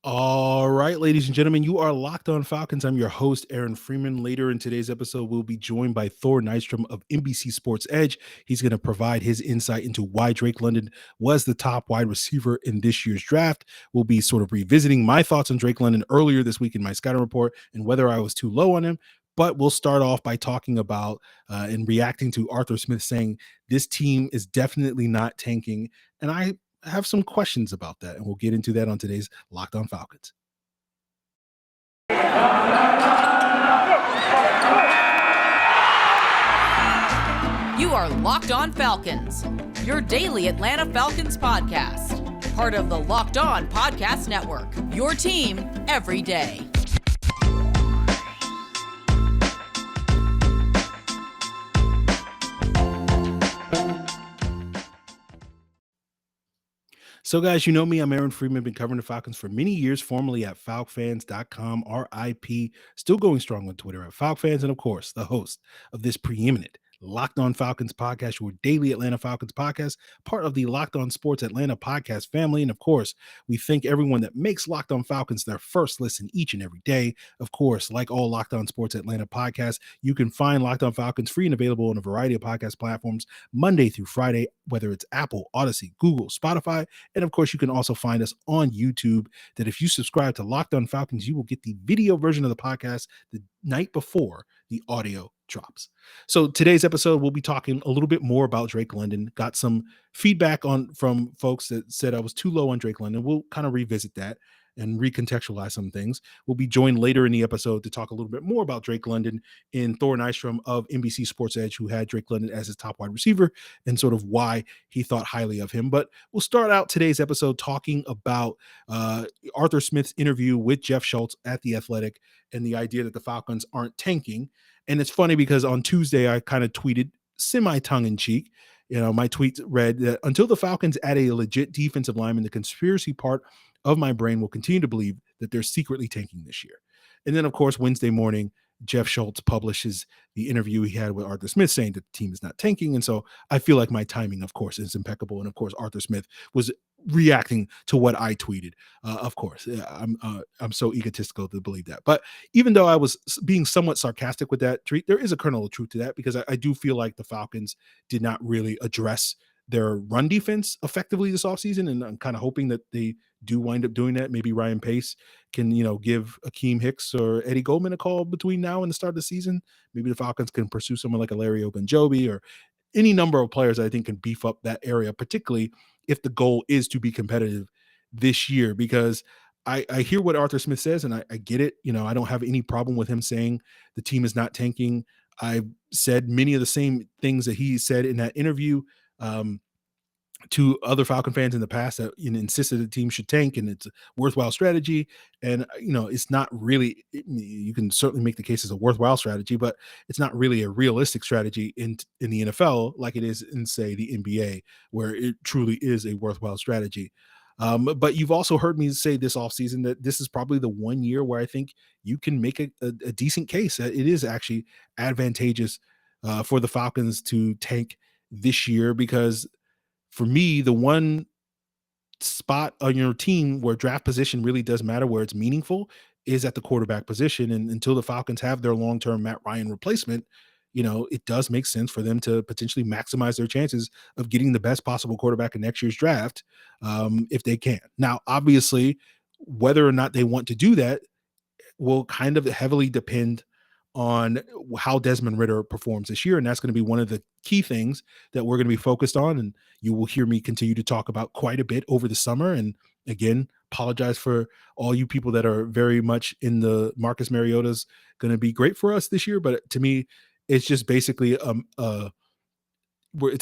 All right, ladies and gentlemen, you are Locked On Falcons. I'm your host, Aaron Freeman. Later in today's episode, we'll be joined by Thor Nystrom of NBC Sports Edge. He's going to provide his insight into why Drake London was the top wide receiver in this year's draft. We'll be sort of revisiting my thoughts on Drake London earlier this week in my scouting report and whether I was too low on him. But we'll start off by talking about and reacting to Arthur Smith saying this team is definitely not tanking. And I have some questions about that, and we'll get into that on today's Locked On Falcons. You are Locked On Falcons, your daily Atlanta Falcons podcast, part of the Locked On Podcast Network, your team every day. So, guys, you know me. I'm Aaron Freeman. Been covering the Falcons for many years, formerly at FalcFans.com, RIP. Still going strong on Twitter at FalcFans, and of course, the host of this preeminent Locked On Falcons podcast, your daily Atlanta Falcons podcast, part of the Locked On Sports Atlanta podcast family. And of course, we thank everyone that makes Locked On Falcons their first listen each and every day. Of course, like all Locked On Sports Atlanta podcasts, you can find Locked On Falcons free and available on a variety of podcast platforms Monday through Friday, whether it's Apple, Odyssey, Google, Spotify. And of course, you can also find us on YouTube. That if you subscribe to Locked On Falcons, you will get the video version of the podcast the night before the audio drops. So today's episode, we'll be talking a little bit more about Drake London. Got some feedback from folks that said I was too low on Drake London. We'll kind of revisit that and recontextualize some things. We'll be joined later in the episode to talk a little bit more about Drake London in Thor Nystrom of NBC Sports Edge, who had Drake London as his top wide receiver and sort of why he thought highly of him. But we'll start out today's episode talking about Arthur Smith's interview with Jeff Schultz at The Athletic and the idea that the Falcons aren't tanking. And it's funny because on Tuesday, I kind of tweeted semi-tongue-in-cheek. My tweet read that until the Falcons add a legit defensive lineman, the conspiracy part of my brain will continue to believe that they're secretly tanking this year. And then, of course, Wednesday morning, Jeff Schultz publishes the interview he had with Arthur Smith saying that the team is not tanking. And so I feel like my timing, of course, is impeccable. And of course, Arthur Smith was reacting to what I tweeted. Of course, I'm so egotistical to believe that. But even though I was being somewhat sarcastic with that tweet, there is a kernel of truth to that because I do feel like the Falcons did not really address their run defense effectively this offseason. And I'm kind of hoping that they do wind up doing that. Maybe Ryan Pace can, give Akeem Hicks or Eddie Goldman a call between now and the start of the season. Maybe the Falcons can pursue someone like a Larry Ogunjobi or any number of players that I think can beef up that area, particularly if the goal is to be competitive this year, because I hear what Arthur Smith says and I get it. I don't have any problem with him saying the team is not tanking. I've said many of the same things that he said in that interview to other Falcon fans in the past that insisted the team should tank and it's a worthwhile strategy. And, it's not really, you can certainly make the case as a worthwhile strategy, but it's not really a realistic strategy in the NFL like it is in, say, the NBA, where it truly is a worthwhile strategy. But you've also heard me say this offseason that this is probably the one year where I think you can make a decent case that it is actually advantageous for the Falcons to tank this year, because for me, the one spot on your team where draft position really does matter, where it's meaningful, is at the quarterback position. And until the Falcons have their long-term Matt Ryan replacement, it does make sense for them to potentially maximize their chances of getting the best possible quarterback in next year's draft if they can. Now, obviously, whether or not they want to do that will kind of heavily depend on how Desmond Ridder performs this year. And that's going to be one of the key things that we're going to be focused on. And you will hear me continue to talk about quite a bit over the summer. And again, apologize for all you people that are very much in the Marcus Mariota's going to be great for us this year. But to me, it's just basically it's a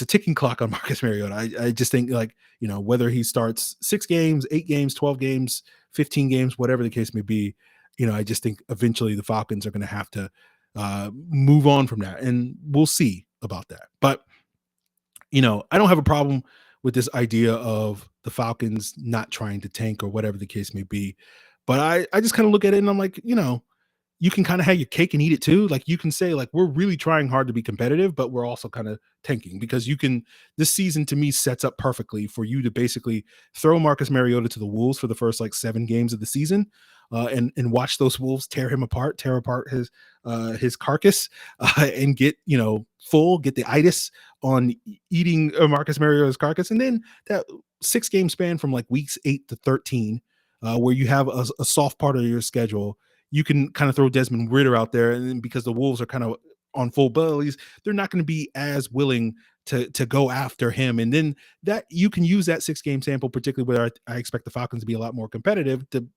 ticking clock on Marcus Mariota. I just think whether he starts 6 games, 8 games, 12 games, 15 games, whatever the case may be, I just think eventually the Falcons are going to have to move on from that, and we'll see about that. But, I don't have a problem with this idea of the Falcons not trying to tank or whatever the case may be. But I just kind of look at it and I'm like, you can kind of have your cake and eat it too. Like you can say like we're really trying hard to be competitive, but we're also kind of tanking because you can. This season to me sets up perfectly for you to basically throw Marcus Mariota to the wolves for the first like 7 games of the season, and watch those wolves tear him apart, tear apart his carcass, and get get the itis on eating Marcus Mariota's carcass, and then that 6-game span from like weeks 8 to 13, where you have a soft part of your schedule you can kind of throw Desmond Ridder out there, and because the Wolves are kind of on full bellies, they're not going to be as willing to go after him. And then that you can use that 6-game sample, particularly where I expect the Falcons to be a lot more competitive, to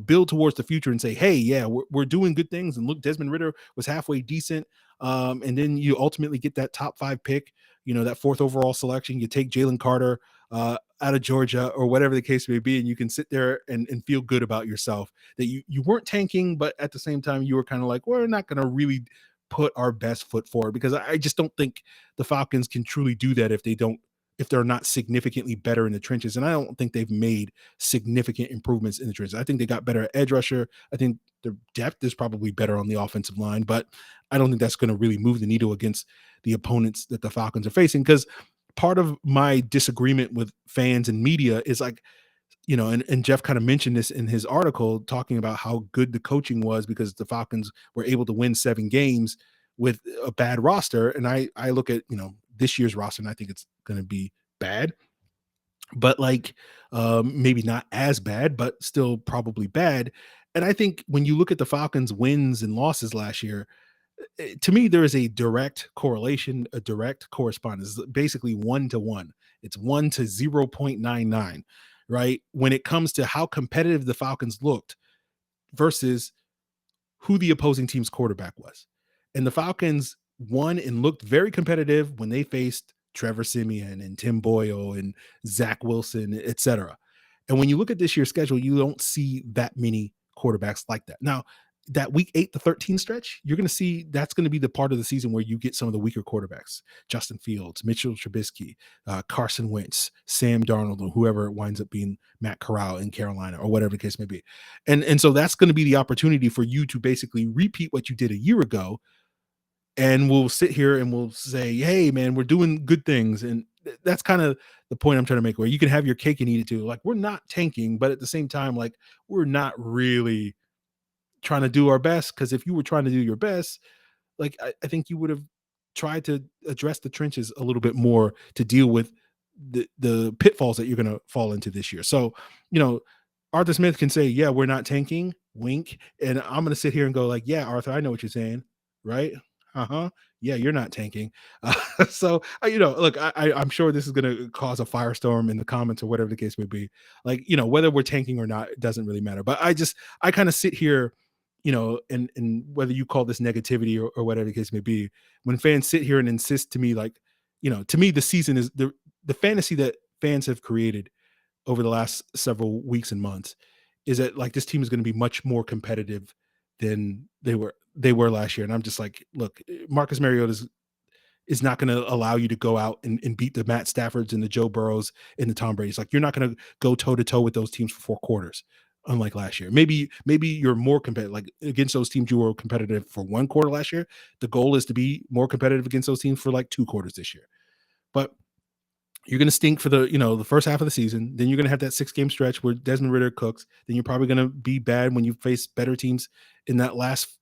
build towards the future and say, hey, yeah, we're doing good things. And look, Desmond Ridder was halfway decent. And then you ultimately get that top 5 pick, that 4th overall selection. You take Jalen Carter out of Georgia or whatever the case may be, and you can sit there and feel good about yourself that you weren't tanking, but at the same time you were kind of like, we're not going to really put our best foot forward, because I just don't think the Falcons can truly do that if they're not significantly better in the trenches. And I don't think they've made significant improvements in the trenches. I think they got better at edge rusher. I think their depth is probably better on the offensive line, but I don't think that's going to really move the needle against the opponents that the Falcons are facing. Because part of my disagreement with fans and media is like, and Jeff kind of mentioned this in his article talking about how good the coaching was because the Falcons were able to win 7 games with a bad roster. And I look at, this year's roster and I think it's going to be bad, but like maybe not as bad, but still probably bad. And I think when you look at the Falcons' wins and losses last year, to me, there is a direct correlation, a direct correspondence, basically 1-to-1. It's 1 to 0.99, right? When it comes to how competitive the Falcons looked versus who the opposing team's quarterback was. And the Falcons won and looked very competitive when they faced Trevor Siemian and Tim Boyle and Zach Wilson, etc. And when you look at this year's schedule, you don't see that many quarterbacks like that. Now, that week 8 to 13 stretch, you're going to see that's going to be the part of the season where you get some of the weaker quarterbacks: Justin Fields, Mitchell Trubisky, Carson Wentz, Sam Darnold, or whoever winds up being Matt Corral in Carolina, or whatever the case may be. And so that's going to be the opportunity for you to basically repeat what you did a year ago. And we'll sit here and we'll say, hey, man, we're doing good things. And that's kind of the point I'm trying to make, where you can have your cake and eat it too. Like, we're not tanking, but at the same time, like, we're not really trying to do our best, because if you were trying to do your best, like I think you would have tried to address the trenches a little bit more to deal with the pitfalls that you're going to fall into this year. So, Arthur Smith can say, yeah, we're not tanking, wink, and I'm going to sit here and go like, yeah, Arthur, I know what you're saying, right? Yeah, you're not tanking. So look, I'm sure this is going to cause a firestorm in the comments or whatever the case may be. Like, whether we're tanking or not, it doesn't really matter. But I kind of sit here, and whether you call this negativity or whatever the case may be, when fans sit here and insist to me, like, to me, the season is the fantasy that fans have created over the last several weeks and months is that like this team is going to be much more competitive than they were last year. And I'm just like, look, Marcus Mariota is not going to allow you to go out and beat the Matt Staffords and the Joe Burrows and the Tom Brady's. Like, you're not going to go toe to toe with those teams for 4 quarters. Unlike last year, maybe you're more competitive. Like, against those teams, you were competitive for 1 quarter last year. The goal is to be more competitive against those teams for like 2 quarters this year. But you're going to stink for the first half of the season. Then you're going to have that 6-game stretch where Desmond Ridder cooks. Then you're probably going to be bad when you face better teams in that last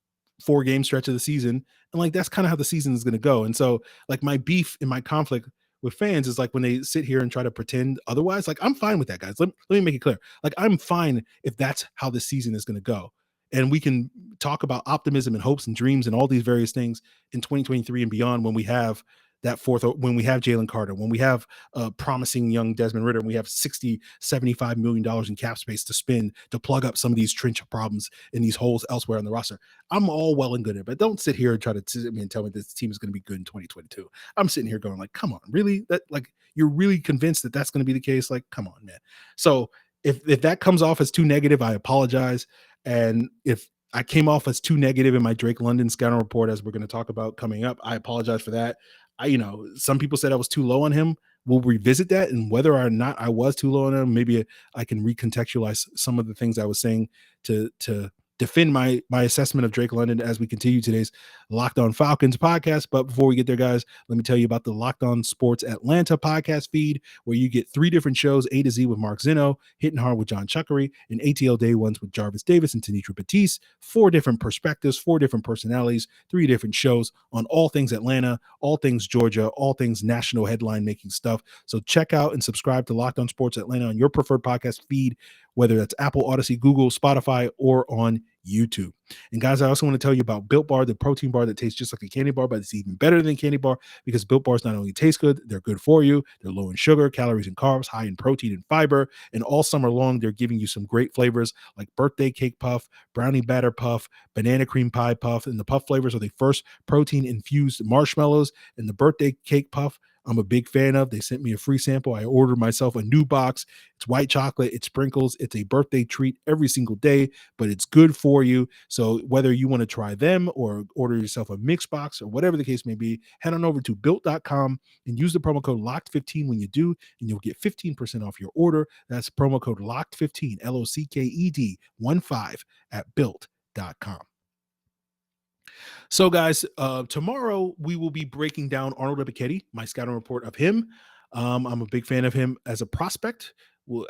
4-game stretch of the season. And like, that's kind of how the season is going to go. And so like, my beef and my conflict with fans is like when they sit here and try to pretend otherwise. Like, I'm fine with that, guys. Let me make it clear. Like, I'm fine if that's how this season is going to go. And we can talk about optimism and hopes and dreams and all these various things in 2023 and beyond, when we have when we have Jalen Carter, when we have promising young Desmond Ridder, and we have $60-75 million in cap space to spend to plug up some of these trench problems and these holes elsewhere on the roster. I'm all well and good, but don't sit here and try to sit me and tell me this team is going to be good in 2022. I'm sitting here going like, come on, really? That, like, you're really convinced that that's going to be the case? Like, come on, man. So if that comes off as too negative, I apologize. And if I came off as too negative in my Drake London scouting report, as we're going to talk about coming up, I apologize for that. Some people said I was too low on him. We'll revisit that, and whether or not I was too low on him, maybe I can recontextualize some of the things I was saying to defend my assessment of Drake London as we continue today's Locked On Falcons podcast. But before we get there, guys, let me tell you about the Locked On Sports Atlanta podcast feed, where you get 3 different shows: A to Z with Mark Zinno, Hitting Hard with John Chuckery, and ATL Day Ones with Jarvis Davis and Tanitra Batiste. 4 different perspectives, 4 different personalities, 3 different shows on all things Atlanta, all things Georgia, all things national headline making stuff. So check out and subscribe to Locked On Sports Atlanta on your preferred podcast feed, whether that's Apple, Odyssey, Google, Spotify, or on YouTube. And guys, I also want to tell you about Built Bar, the protein bar that tastes just like a candy bar, but it's even better than candy bar, because Built Bars not only taste good, they're good for you. They're low in sugar, calories, and carbs, high in protein and fiber. And all summer long, they're giving you some great flavors like birthday cake puff, brownie batter puff, banana cream pie puff. And the puff flavors are the first protein infused marshmallows, and the birthday cake puff I'm a big fan of. They sent me a free sample. I ordered myself a new box. It's white chocolate, it's sprinkles, it's a birthday treat every single day, but it's good for you. So whether you want to try them or order yourself a mix box or whatever the case may be, head on over to built.com and use the promo code LOCKED15 when you do, and you'll get 15% off your order. That's promo code LOCKED15, LOCKED 15 at built.com. So, guys, tomorrow we will be breaking down Arnold Ebiketie, my scouting report of him. I'm a big fan of him as a prospect. Well,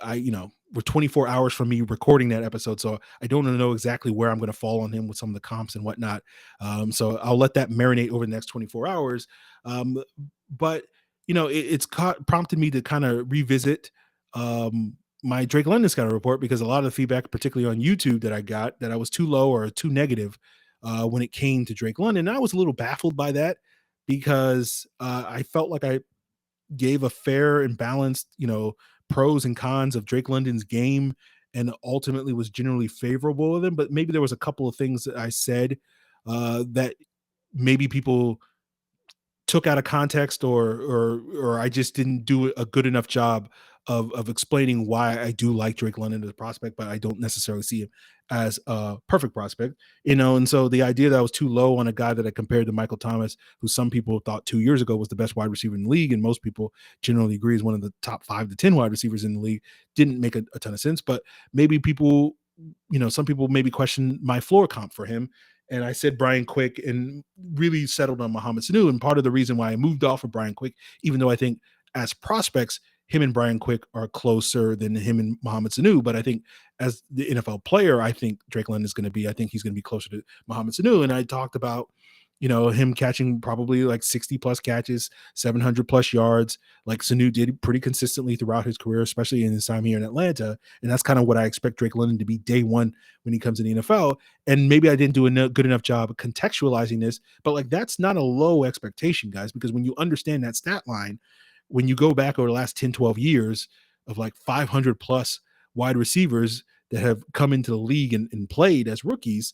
we're 24 hours from me recording that episode, so I don't know exactly where I'm going to fall on him with some of the comps and whatnot. So I'll let that marinate over the next 24 hours. But it's prompted me to kind of revisit my Drake London scouting report, because a lot of the feedback, particularly on YouTube, that I got, that I was too low or too negative when it came to Drake London. And I was a little baffled by that, because I felt like I gave a fair and balanced, pros and cons of Drake London's game, and ultimately was generally favorable with him. But maybe there was a couple of things that I said that maybe people took out of context, or I just didn't do a good enough job of explaining why I do like Drake London as a prospect, but I don't necessarily see him as a perfect prospect, and so the idea that I was too low on a guy that I compared to Michael Thomas, who some people thought 2 years ago was the best wide receiver in the league, and most people generally agree is one of the top 5 to 10 wide receivers in the league, didn't make a ton of sense. But maybe people, some people maybe question my floor comp for him. And I said Brian Quick, and really settled on Mohamed Sanu. And part of the reason why I moved off of Brian Quick, even though I think as prospects, him and Brian Quick are closer than him and Mohamed Sanu. But I think as the NFL player, I think Drake London I think he's going to be closer to Mohamed Sanu. And I talked about, him catching probably like 60 plus catches, 700 plus yards, like Sanu did pretty consistently throughout his career, especially in his time here in Atlanta. And that's kind of what I expect Drake London to be day one when he comes in the NFL. And maybe I didn't do a good enough job of contextualizing this, but like, that's not a low expectation, guys, because when you understand that stat line, when you go back over the last 10, 12 years of like 500 plus wide receivers that have come into the league and played as rookies,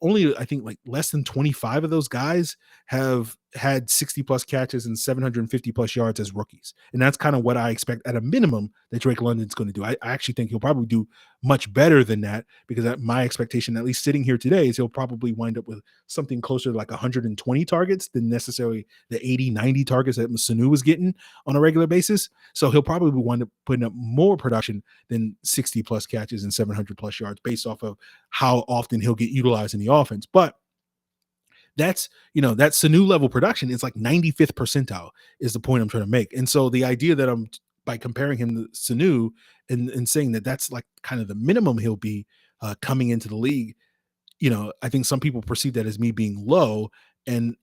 only I think like less than 25 of those guys have had 60 plus catches and 750 plus yards as rookies. And that's kind of what I expect at a minimum that Drake London's going to do. I actually think he'll probably do much better than that, because my expectation, at least sitting here today, is he'll probably wind up with something closer to like 120 targets than necessarily the 80, 90 targets that Sanu was getting on a regular basis. So he'll probably wind up putting up more production than 60 plus catches and 700 plus yards, based off of how often he'll get utilized in the offense. But that's, that Sanu level production is like 95th percentile is the point I'm trying to make. And so the idea that by comparing him to Sanu and saying that that's like kind of the minimum he'll be coming into the league, I think some people perceive that as me being low. And,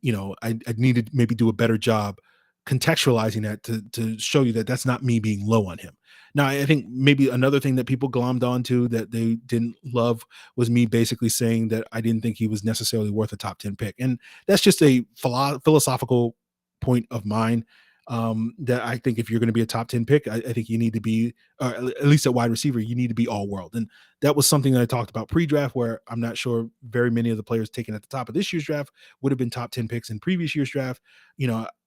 I need to maybe do a better job contextualizing that to show you that that's not me being low on him. Now, I think maybe another thing that people glommed onto that they didn't love was me basically saying that I didn't think he was necessarily worth a top 10 pick. And that's just a philosophical point of mine, that I think if you're going to be a top 10 pick, I think you need to be, at least at wide receiver, you need to be all world. And that was something that I talked about pre-draft, where I'm not sure very many of the players taken at the top of this year's draft would have been top 10 picks in previous year's draft.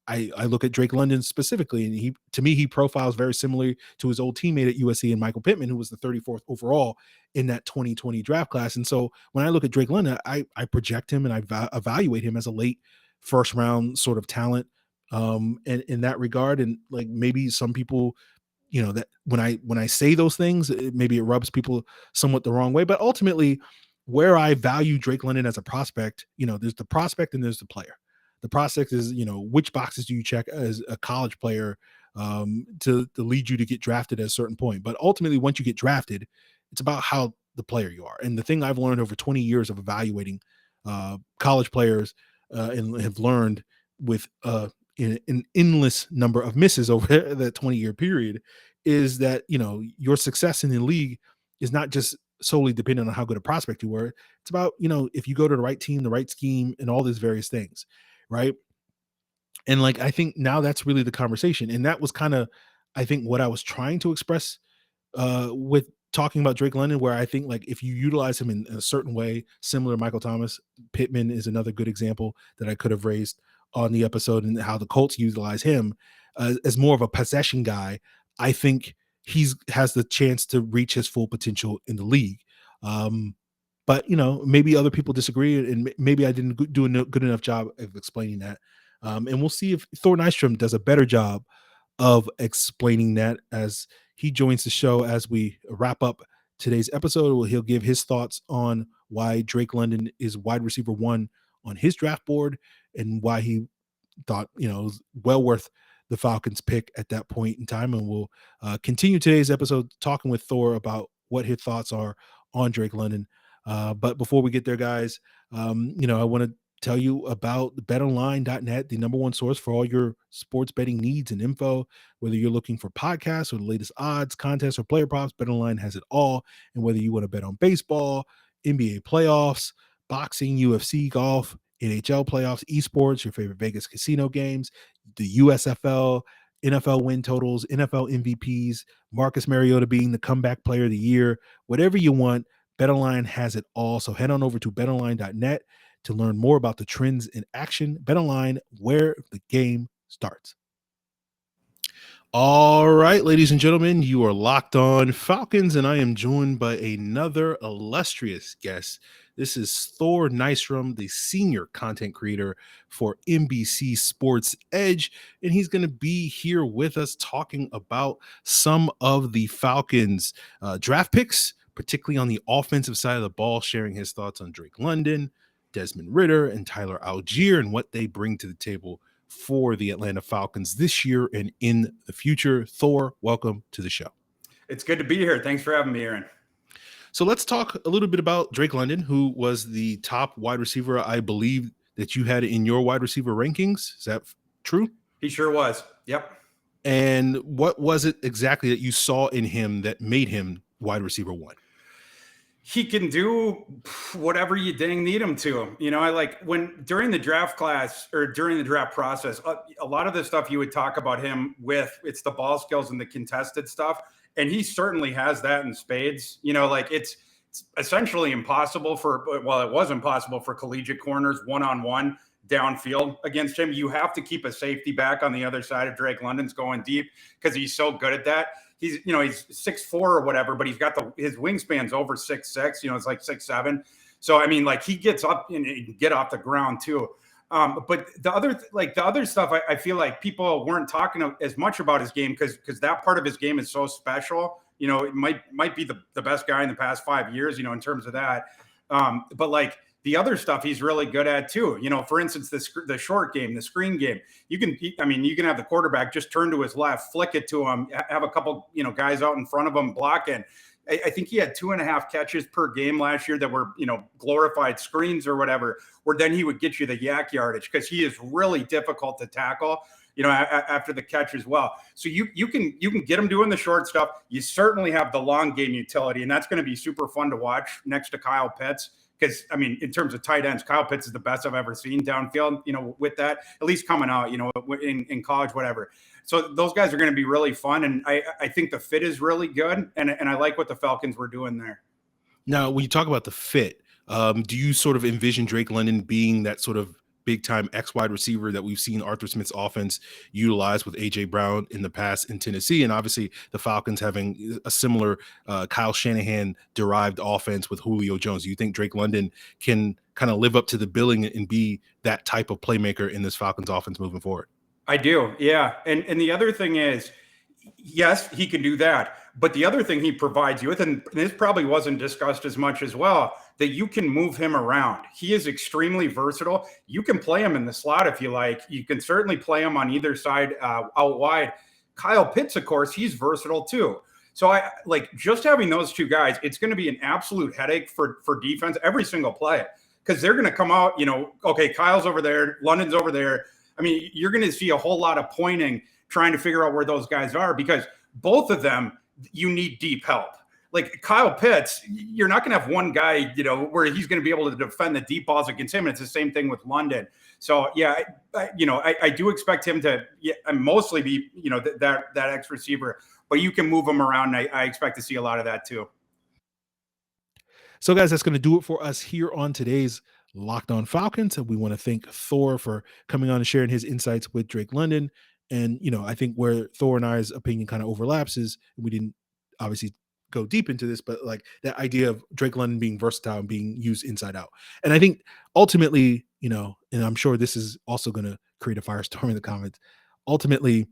I look at Drake London specifically, and to me, he profiles very similarly to his old teammate at USC and Michael Pittman, who was the 34th overall in that 2020 draft class. And so when I look at Drake London, I project him and I evaluate him as a late first round sort of talent, and in that regard. And like, maybe some people, that when I say those things, maybe it rubs people somewhat the wrong way, but ultimately, where I value Drake London as a prospect, there's the prospect and there's the player. The prospect is, which boxes do you check as a college player to lead you to get drafted at a certain point. But ultimately, once you get drafted, it's about how the player you are. And the thing I've learned over 20 years of evaluating college players and have learned with an endless number of misses over that 20-year period is that, your success in the league is not just solely dependent on how good a prospect you were. It's about, if you go to the right team, the right scheme, and all these various things, right? And like, I think now that's really the conversation. And that was kind of, I think, what I was trying to express with talking about Drake London, where I think like if you utilize him in a certain way, similar to Michael Thomas, Pittman is another good example that I could have raised on the episode, and how the Colts utilize him as more of a possession guy. I think has the chance to reach his full potential in the league. But maybe other people disagree, and maybe I didn't do a good enough job of explaining that. And we'll see if Thor Nystrom does a better job of explaining that as he joins the show as we wrap up today's episode. He'll give his thoughts on why Drake London is wide receiver 1 on his draft board, and why he thought, it was well worth the Falcons pick at that point in time. And we'll continue today's episode talking with Thor about what his thoughts are on Drake London. But before we get there, guys, I want to tell you about betonline.net, the number one source for all your sports betting needs and info. Whether you're looking for podcasts or the latest odds, contests, or player props, BetOnline has it all. And whether you want to bet on baseball, NBA playoffs, boxing, UFC, golf, NHL playoffs, esports, your favorite Vegas casino games, the USFL, NFL win totals, NFL MVPs, Marcus Mariota being the comeback player of the year, whatever you want, BetOnline has it all. So head on over to betonline.net to learn more about the trends in action. BetOnline, where the game starts. All right, ladies and gentlemen, you are Locked On Falcons, and I am joined by another illustrious guest. This is Thor Nystrom, the senior content creator for NBC Sports Edge, and he's going to be here with us talking about some of the Falcons draft picks, particularly on the offensive side of the ball, sharing his thoughts on Drake London, Desmond Ridder, and Tyler Algier, and what they bring to the table for the Atlanta Falcons this year and in the future. Thor, welcome to the show. It's good to be here. Thanks for having me, Aaron. So let's talk a little bit about Drake London, who was the top wide receiver, I believe, that you had in your wide receiver rankings. Is that true? He sure was. Yep. And what was it exactly that you saw in him that made him wide receiver 1? He can do whatever you dang need him to. I like when during the draft class or during the draft process, a lot of the stuff you would talk about him with, it's the ball skills and the contested stuff. And he certainly has that in spades. It's essentially impossible it was impossible for collegiate corners one-on-one downfield against him. You have to keep a safety back on the other side of Drake London's going deep because he's so good at that. He's 6'4" or whatever, but he's got his wingspan's over 6'6", it's like 6'7". So, he gets up and he can get off the ground too. But the other stuff, I feel like people weren't talking as much about his game because that part of his game is so special. It might be the best guy in the past 5 years, in terms of that. But the other stuff he's really good at too. For instance, the short game, the screen game. You can have the quarterback just turn to his left, flick it to him, have a couple, guys out in front of him blocking. I think he had 2.5 catches per game last year that were, glorified screens or whatever, where then he would get you the yak yardage because he is really difficult to tackle, after the catch as well. So you can get him doing the short stuff. You certainly have the long game utility, and that's going to be super fun to watch next to Kyle Pitts. Because, in terms of tight ends, Kyle Pitts is the best I've ever seen downfield, with that, at least coming out, in college, whatever. So those guys are going to be really fun. And I think the fit is really good. And I like what the Falcons were doing there. Now, when you talk about the fit, do you sort of envision Drake London being that sort of big-time X-wide receiver that we've seen Arthur Smith's offense utilize with A.J. Brown in the past in Tennessee, and obviously the Falcons having a similar Kyle Shanahan-derived offense with Julio Jones? Do you think Drake London can kind of live up to the billing and be that type of playmaker in this Falcons offense moving forward? I do, yeah. And the other thing is, Yes, he can do that. But the other thing he provides you with, and this probably wasn't discussed as much as well, that you can move him around. He is extremely versatile. You can play him in the slot if you like. You can certainly play him on either side out wide. Kyle Pitts, of course, he's versatile too. So I like just having those two guys. It's going to be an absolute headache for defense every single play, because they're going to come out, okay, Kyle's over there, London's over there. I mean, you're going to see a whole lot of pointing trying to figure out where those guys are, because both of them, you need deep help. Like Kyle Pitts, you're not going to have one guy, where he's going to be able to defend the deep balls against him. And it's the same thing with London. So yeah, I do expect him to mostly be, that X receiver, but you can move him around. And I expect to see a lot of that too. So guys, that's going to do it for us here on today's Locked On Falcons. And we want to thank Thor for coming on and sharing his insights with Drake London. And, I think where Thor and I's opinion kind of overlaps is, we didn't obviously go deep into this, but like that idea of Drake London being versatile and being used inside out. And I think ultimately, and I'm sure this is also going to create a firestorm in the comments. Ultimately,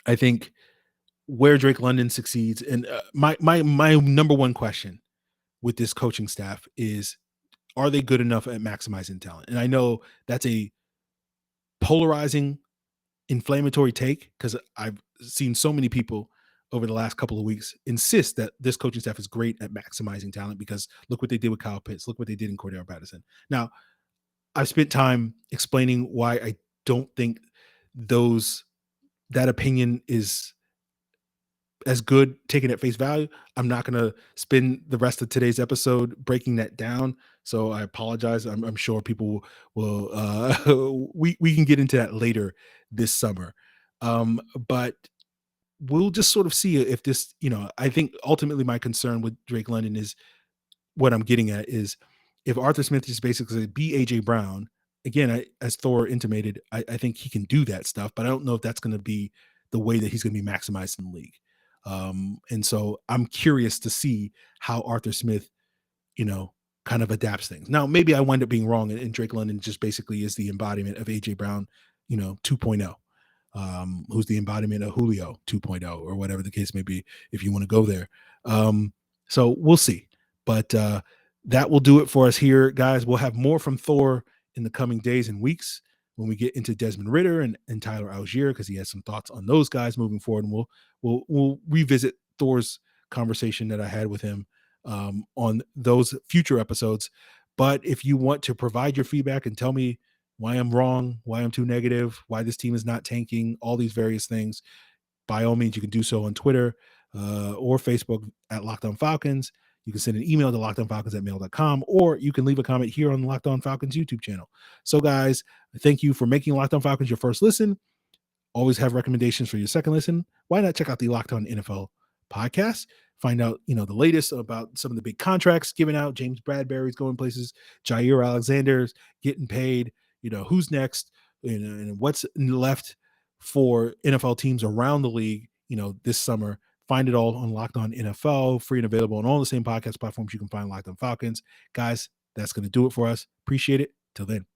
I think where Drake London succeeds, and my number one question with this coaching staff is, are they good enough at maximizing talent? And I know that's a polarizing, inflammatory take, because I've seen so many people over the last couple of weeks insist that this coaching staff is great at maximizing talent, because look what they did with Kyle Pitts. Look what they did in Cordero Patterson. Now, I've spent time explaining why I don't think that opinion is as good taken at face value. I'm not going to spend the rest of today's episode breaking that down. So I apologize. I'm sure people will we can get into that later this summer. But we'll just sort of see if this, I think ultimately my concern with Drake London is, what I'm getting at is, if Arthur Smith is basically be AJ Brown, again, as Thor intimated, I think he can do that stuff, but I don't know if that's going to be the way that he's going to be maximized in the league. And so I'm curious to see how Arthur Smith, kind of adapts things. Now, maybe I wind up being wrong, and Drake London just basically is the embodiment of AJ Brown, 2.0, who's the embodiment of Julio 2.0, or whatever the case may be, if you want to go there. So we'll see. But that will do it for us here, guys. We'll have more from Thor in the coming days and weeks when we get into Desmond Ridder and Tyler Algier, because he has some thoughts on those guys moving forward. And we'll revisit Thor's conversation that I had with him on those future episodes. But if you want to provide your feedback and tell me why I'm wrong, why I'm too negative, why this team is not tanking, all these various things, by all means, you can do so on Twitter or Facebook at Locked On Falcons. You can send an email to lockedonfalcons@mail.com, or you can leave a comment here on the Locked On Falcons YouTube channel. So guys, thank you for making Locked On Falcons your first listen. Always have recommendations for your second listen. Why not check out the Locked On NFL podcast? Find out, the latest about some of the big contracts given out. James Bradbury's going places. Jair Alexander's getting paid. Who's next, and what's left for NFL teams around the league, this summer. Find it all on Locked On NFL, free and available on all the same podcast platforms you can find Locked On Falcons. Guys, that's going to do it for us. Appreciate it. Till then.